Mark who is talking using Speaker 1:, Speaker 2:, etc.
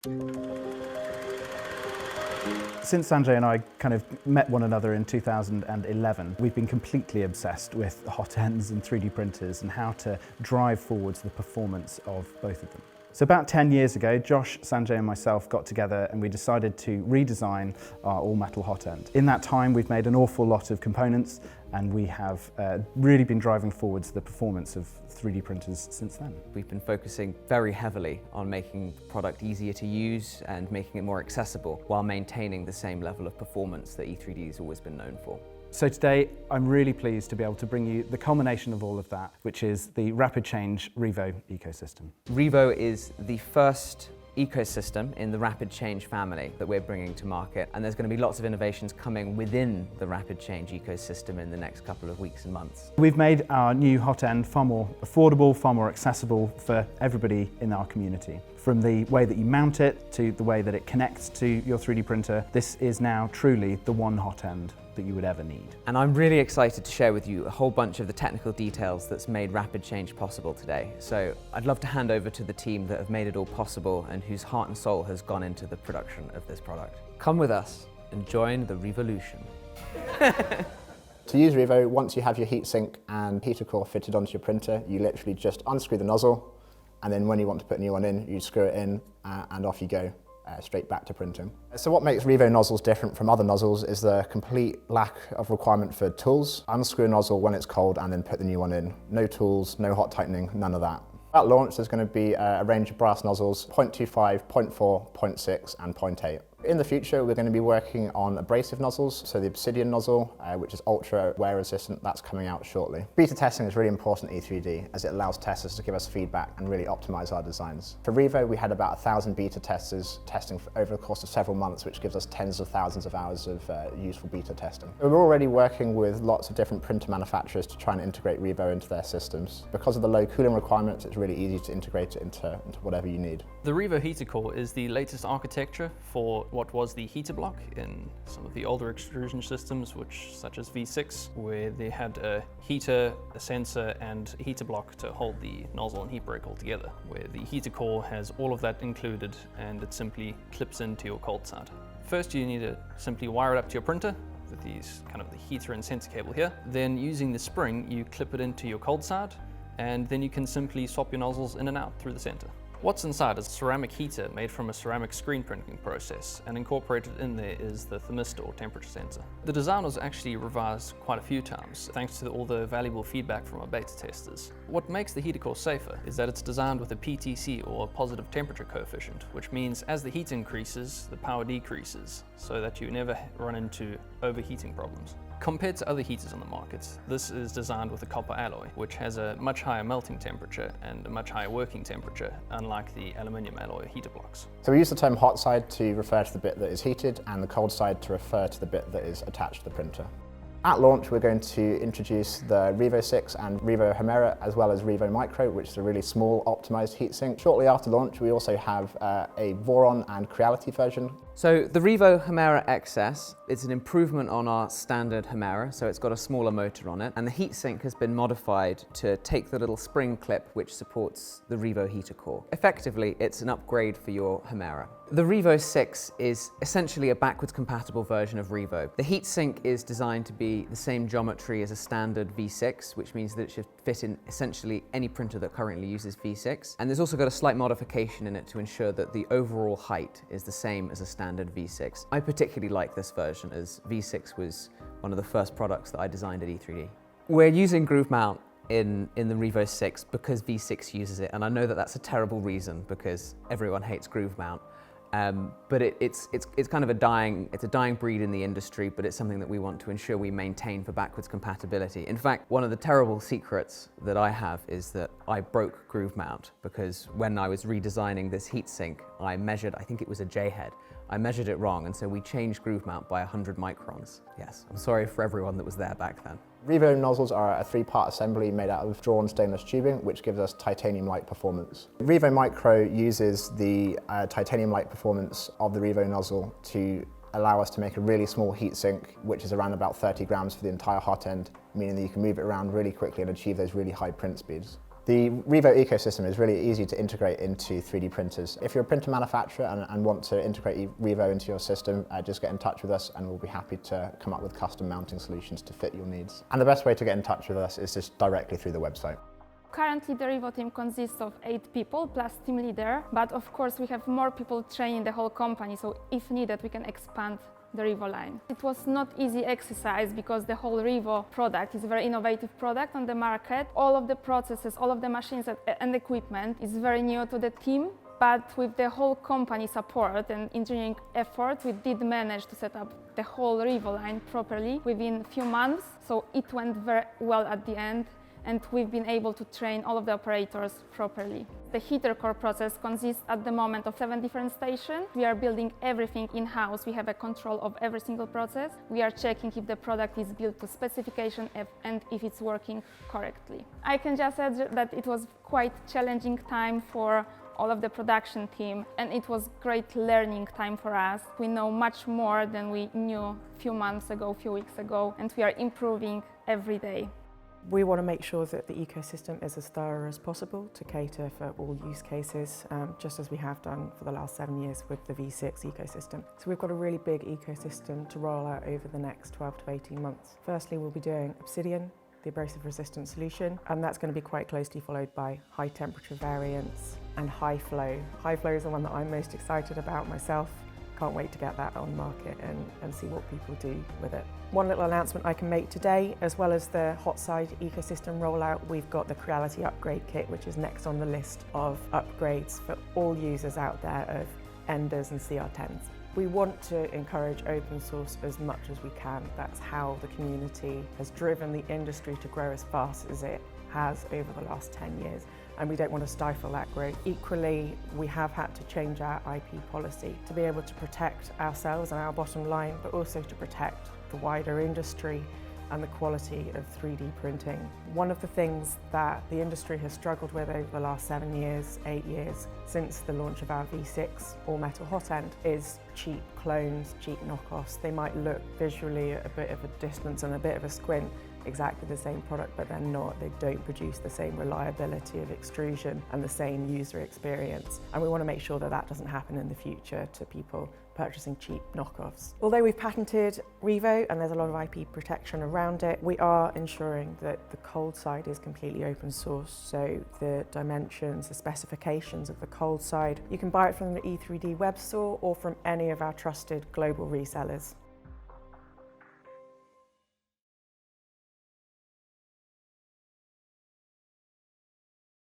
Speaker 1: Since Sanjay and I kind of met one another in 2011, we've been completely obsessed with hot ends and 3D printers and how to drive forwards the performance of both of them. So about 10 years ago, Josh, Sanjay and myself got together and we decided to redesign our all-metal hot end. In that time, we've made an awful lot of components and we have really been driving forwards the performance of 3D printers since then.
Speaker 2: We've been focusing very heavily on making the product easier to use and making it more accessible while maintaining the same level of performance that E3D has always been known for.
Speaker 1: So today, I'm really pleased to be able to bring you the culmination of all of that, which is the Rapid Change Revo ecosystem.
Speaker 2: Revo is the first ecosystem in the Rapid Change family that we're bringing to market, and there's going to be lots of innovations coming within the Rapid Change ecosystem in the next couple of weeks and months.
Speaker 1: We've made our new hot end far more affordable, far more accessible for everybody in our community. From the way that you mount it to the way that it connects to your 3D printer, this is now truly the one hot end that you would ever need.
Speaker 2: And I'm really excited to share with you a whole bunch of the technical details that's made Rapid Change possible today. So I'd love to hand over to the team that have made it all possible and whose heart and soul has gone into the production of this product. Come with us and join the revolution.
Speaker 3: To use Revo, once you have your heatsink and heater core fitted onto your printer, you literally just unscrew the nozzle, and then when you want to put a new one in, you screw it in and off you go. Straight back to printing. So what makes Revo nozzles different from other nozzles is the complete lack of requirement for tools. Unscrew a nozzle when it's cold and then put the new one in. No tools, no hot tightening, none of that. At launch there's going to be a range of brass nozzles, 0.25, 0.4, 0.6 and 0.8. In the future we're going to be working on abrasive nozzles, so the obsidian nozzle, which is ultra wear resistant, that's coming out shortly. Beta testing is really important at E3D as it allows testers to give us feedback and really optimize our designs. For Revo we had about 1,000 beta testers testing over the course of several months, which gives us tens of thousands of hours of useful beta testing. We're already working with lots of different printer manufacturers to try and integrate Revo into their systems. Because of the low cooling requirements, it's really easy to integrate it into whatever you need.
Speaker 4: The Revo heater core is the latest architecture for what was the heater block in some of the older extrusion systems, such as V6, where they had a heater, a sensor and a heater block to hold the nozzle and heat break all together, where the heater core has all of that included and it simply clips into your cold side. First you need to simply wire it up to your printer with these kind of the heater and sensor cable here. Then using the spring you clip it into your cold side and then you can simply swap your nozzles in and out through the center. What's inside is a ceramic heater made from a ceramic screen printing process, and incorporated in there is the thermistor or temperature sensor. The design was actually revised quite a few times thanks to all the valuable feedback from our beta testers. What makes the heater core safer is that it's designed with a PTC or a positive temperature coefficient, which means as the heat increases, the power decreases, so that you never run into overheating problems. Compared to other heaters on the market, this is designed with a copper alloy, which has a much higher melting temperature and a much higher working temperature, unlike the aluminium alloy heater blocks.
Speaker 3: So we use the term hot side to refer to the bit that is heated and the cold side to refer to the bit that is attached to the printer. At launch we're going to introduce the Revo 6 and Revo Hardware as well as Revo Micro, which is a really small optimized heatsink. Shortly after launch we also have a Voron and Creality version.
Speaker 2: So the Revo Hardware XS is an improvement on our standard Hardware, so it's got a smaller motor on it, and the heatsink has been modified to take the little spring clip which supports the Revo heater core. Effectively, it's an upgrade for your Hardware. The Revo 6 is essentially a backwards compatible version of Revo. The heatsink is designed to be the same geometry as a standard V6, which means that it should fit in essentially any printer that currently uses V6. And there's also got a slight modification in it to ensure that the overall height is the same as a standard V6. I particularly like this version as V6 was one of the first products that I designed at E3D. We're using groove mount in the Revo 6 because V6 uses it, and I know that that's a terrible reason because everyone hates groove mount. But it's kind of a dying breed in the industry, but it's something that we want to ensure we maintain for backwards compatibility. In fact, one of the terrible secrets that I have is that I broke groove mount because when I was redesigning this heatsink, I measured, I think it was a J-head, I measured it wrong, and so we changed groove mount by 100 microns. Yes, I'm sorry for everyone that was there back then.
Speaker 3: Revo nozzles are a three-part assembly made out of drawn stainless tubing, which gives us titanium-like performance. Revo Micro uses the titanium-like performance of the Revo nozzle to allow us to make a really small heatsink, which is around about 30 grams for the entire hot end, meaning that you can move it around really quickly and achieve those really high print speeds. The Revo ecosystem is really easy to integrate into 3D printers. If you're a printer manufacturer and want to integrate Revo into your system, just get in touch with us and we'll be happy to come up with custom mounting solutions to fit your needs. And the best way to get in touch with us is just directly through the website.
Speaker 5: Currently, the Revo team consists of 8 people plus team leader, but of course we have more people training the whole company, so if needed we can expand the Revo line. It was not easy exercise because the whole Revo product is a very innovative product on the market. All of the processes, all of the machines and equipment is very new to the team, but with the whole company support and engineering effort, we did manage to set up the whole Revo line properly within a few months, so it went very well at the end. And we've been able to train all of the operators properly. The heater core process consists at the moment of 7 different stations. We are building everything in-house. We have a control of every single process. We are checking if the product is built to specification and if it's working correctly. I can just add that it was quite challenging time for all of the production team, and it was great learning time for us. We know much more than we knew a few months ago, a few weeks ago, and we are improving every day.
Speaker 6: We want to make sure that the ecosystem is as thorough as possible to cater for all use cases, just as we have done for the last 7 years with the V6 ecosystem. So we've got a really big ecosystem to roll out over the next 12 to 18 months. Firstly, we'll be doing Obsidian, the abrasive resistant solution, and that's going to be quite closely followed by high temperature variants and high flow. High flow is the one that I'm most excited about myself. Can't wait to get that on the market and see what people do with it. One little announcement I can make today, as well as the hot side ecosystem rollout, we've got the Creality upgrade kit, which is next on the list of upgrades for all users out there of Enders and CR10s. We want to encourage open source as much as we can. That's how the community has driven the industry to grow as fast as it has over the last 10 years. And we don't want to stifle that growth. Equally, we have had to change our IP policy to be able to protect ourselves and our bottom line, but also to protect the wider industry and the quality of 3D printing. One of the things that the industry has struggled with over the last 7 years, 8 years, since the launch of our V6 all-metal hot end is cheap clones, cheap knockoffs. They might look visually at a bit of a distance and a bit of a squint exactly the same product, but they're not. They don't produce the same reliability of extrusion and the same user experience. And we want to make sure that that doesn't happen in the future to people purchasing cheap knockoffs. Although we've patented Revo and there's a lot of IP protection around it, we are ensuring that the cold side is completely open source. So the dimensions, the specifications of the cold side, you can buy it from the E3D web store or from any of our trusted global resellers.